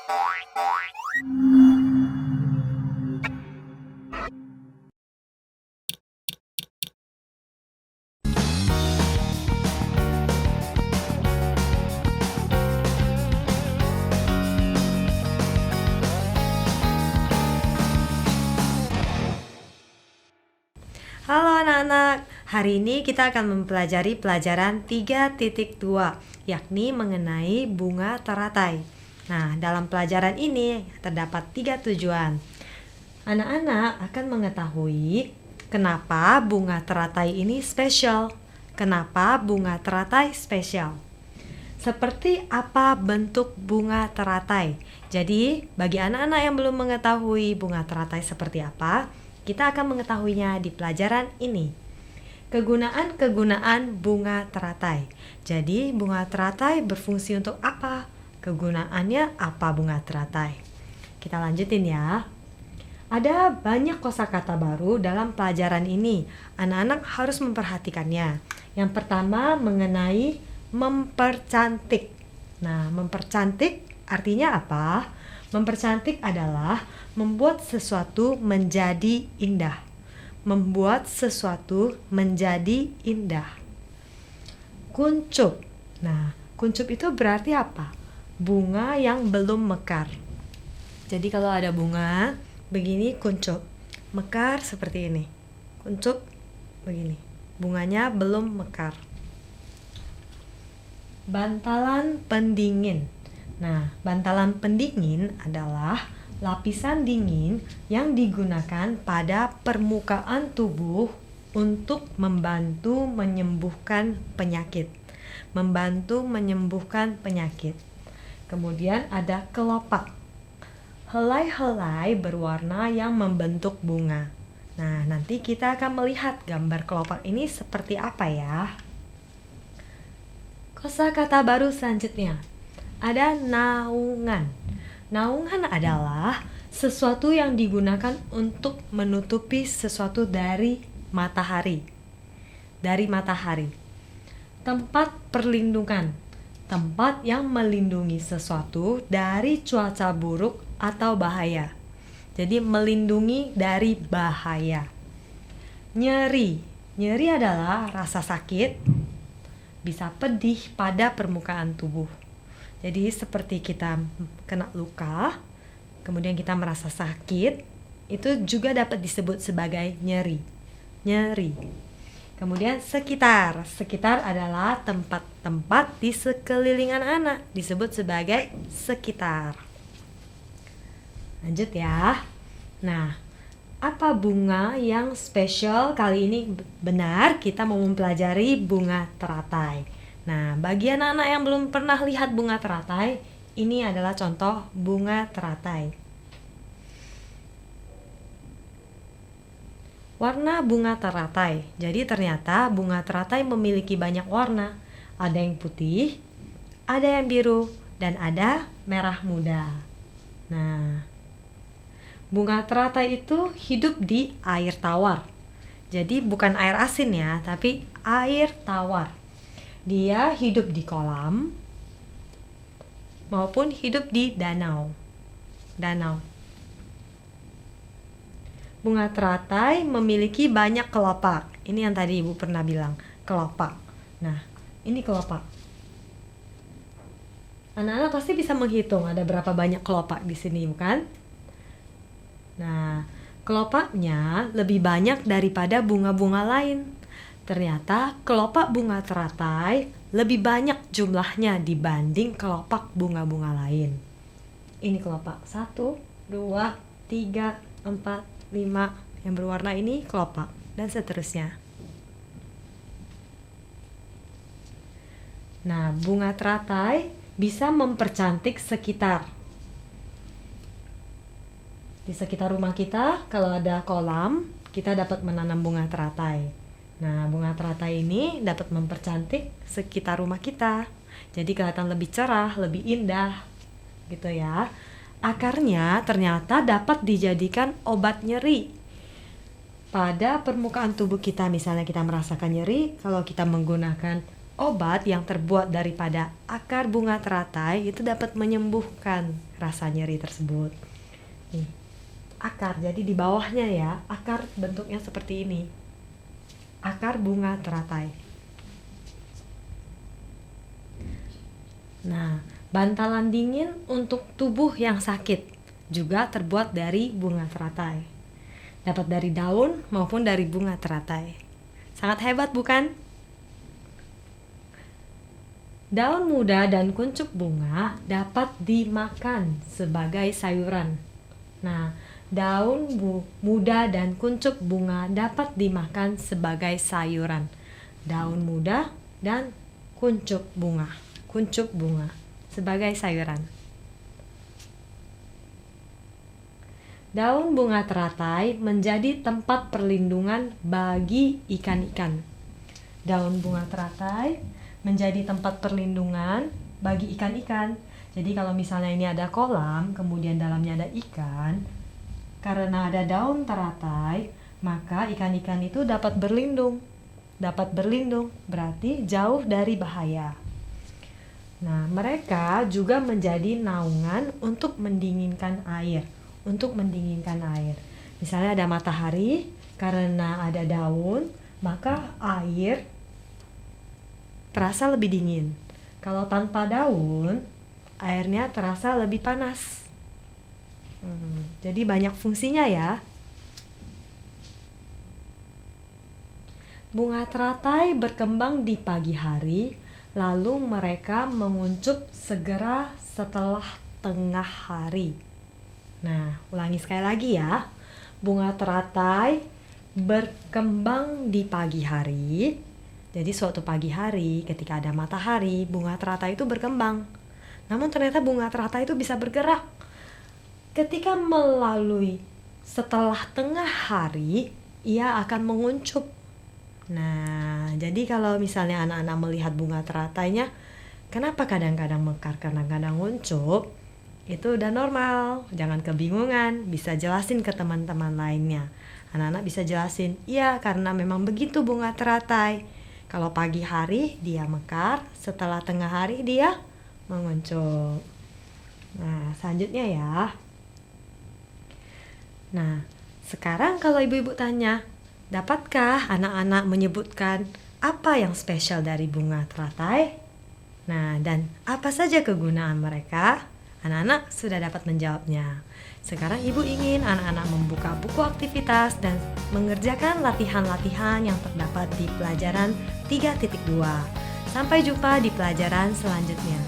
Halo anak-anak, hari ini kita akan mempelajari pelajaran 3.2, yakni mengenai bunga teratai. Nah, dalam pelajaran ini terdapat 3 tujuan. Anak-anak akan mengetahui kenapa bunga teratai ini spesial. Kenapa bunga teratai spesial? Seperti apa bentuk bunga teratai? Jadi, bagi anak-anak yang belum mengetahui bunga teratai seperti apa, kita akan mengetahuinya di pelajaran ini. Kegunaan-kegunaan bunga teratai. Jadi, bunga teratai berfungsi untuk apa? Kegunaannya apa bunga teratai? Kita lanjutin ya. Ada banyak kosakata baru dalam pelajaran ini. Anak-anak harus memperhatikannya. Yang pertama mengenai mempercantik. Nah, mempercantik artinya apa? Mempercantik adalah membuat sesuatu menjadi indah. Membuat sesuatu menjadi indah. Kuncup. Nah, kuncup itu berarti apa? Bunga yang belum mekar. Jadi kalau ada bunga begini kuncup, mekar seperti ini. Kuncup begini. Bunganya belum mekar. Bantalan pendingin. Nah, bantalan pendingin adalah lapisan dingin yang digunakan pada permukaan tubuh untuk membantu menyembuhkan penyakit. Membantu menyembuhkan penyakit. Kemudian ada kelopak. Helai-helai berwarna yang membentuk bunga. Nah, nanti kita akan melihat gambar kelopak ini seperti apa ya. Kosakata baru selanjutnya. Ada naungan. Naungan adalah sesuatu yang digunakan untuk menutupi sesuatu dari matahari. Dari matahari. Tempat perlindungan. Tempat yang melindungi sesuatu dari cuaca buruk atau bahaya. Jadi melindungi dari bahaya. Nyeri. Nyeri adalah rasa sakit, bisa pedih pada permukaan tubuh. Jadi seperti kita kena luka, kemudian kita merasa sakit, itu juga dapat disebut sebagai nyeri. Nyeri. Kemudian sekitar. Sekitar adalah tempat-tempat di sekeliling anak-anak, disebut sebagai sekitar. Lanjut ya. Nah, apa bunga yang spesial kali ini? Benar, kita mau mempelajari bunga teratai. Nah, bagi anak-anak yang belum pernah lihat bunga teratai, ini adalah contoh bunga teratai. Warna bunga teratai. Jadi ternyata bunga teratai memiliki banyak warna. Ada yang putih, ada yang biru, dan ada merah muda. Nah, bunga teratai itu hidup di air tawar. Jadi bukan air asin ya, tapi air tawar. Dia hidup di kolam maupun hidup di danau. Bunga teratai memiliki banyak kelopak. Ini yang tadi Ibu pernah bilang, kelopak. Nah, ini kelopak. Anak-anak pasti bisa menghitung ada berapa banyak kelopak di sini, bukan? Nah, kelopaknya lebih banyak daripada bunga-bunga lain. Ternyata kelopak bunga teratai lebih banyak jumlahnya dibanding kelopak bunga-bunga lain. Ini kelopak 1, 2, 3, 4, 5. Yang berwarna ini kelopak dan seterusnya. Nah, bunga teratai bisa mempercantik sekitar. Di sekitar rumah kita, kalau ada kolam, kita dapat menanam bunga teratai. Nah, bunga teratai ini dapat mempercantik sekitar rumah kita. Jadi kelihatan lebih cerah, lebih indah. Gitu ya. Akarnya ternyata dapat dijadikan obat nyeri. Pada permukaan tubuh kita, misalnya kita merasakan nyeri, kalau kita menggunakan Obat yang terbuat daripada akar bunga teratai itu dapat menyembuhkan rasa nyeri tersebut. Nih, akar, jadi di bawahnya ya, akar bentuknya seperti ini. Akar bunga teratai. Nah, bantalan dingin untuk tubuh yang sakit juga terbuat dari bunga teratai. Dapat dari daun maupun dari bunga teratai. Sangat hebat bukan? Daun muda dan kuncup bunga dapat dimakan sebagai sayuran. Nah, daun muda dan kuncup bunga dapat dimakan sebagai sayuran. Daun muda dan kuncup bunga sebagai sayuran. Daun bunga teratai menjadi tempat perlindungan bagi ikan-ikan. Daun bunga teratai menjadi tempat perlindungan bagi ikan-ikan. Jadi kalau misalnya ini ada kolam, kemudian dalamnya ada ikan, karena ada daun teratai, maka ikan-ikan itu dapat berlindung. Dapat berlindung berarti jauh dari bahaya. Nah, mereka juga menjadi naungan untuk mendinginkan air. Misalnya ada matahari, karena ada daun, maka air terasa lebih dingin. Kalau tanpa daun, airnya terasa lebih panas. Jadi banyak fungsinya ya. Bunga teratai berkembang di pagi hari, lalu mereka menguncup segera setelah tengah hari. Nah, ulangi sekali lagi ya. Bunga teratai berkembang di pagi hari. Jadi suatu pagi hari ketika ada matahari, bunga teratai itu berkembang. Namun ternyata bunga teratai itu bisa bergerak. Ketika melalui setelah tengah hari, ia akan menguncup. Nah, jadi kalau misalnya anak-anak melihat bunga teratainya, kenapa kadang-kadang mekar, kadang-kadang nguncup, itu udah normal, jangan kebingungan, bisa jelasin ke teman-teman lainnya. Anak-anak bisa jelasin, iya karena memang begitu bunga teratai. Kalau pagi hari dia mekar, setelah tengah hari dia menguncup. Nah, selanjutnya ya. Nah, sekarang kalau ibu-ibu tanya, dapatkah anak-anak menyebutkan apa yang spesial dari bunga teratai? Nah, dan apa saja kegunaan mereka? Anak-anak sudah dapat menjawabnya. Sekarang ibu ingin anak-anak membuka buku aktivitas dan mengerjakan latihan-latihan yang terdapat di pelajaran 3.2. Sampai jumpa di pelajaran selanjutnya.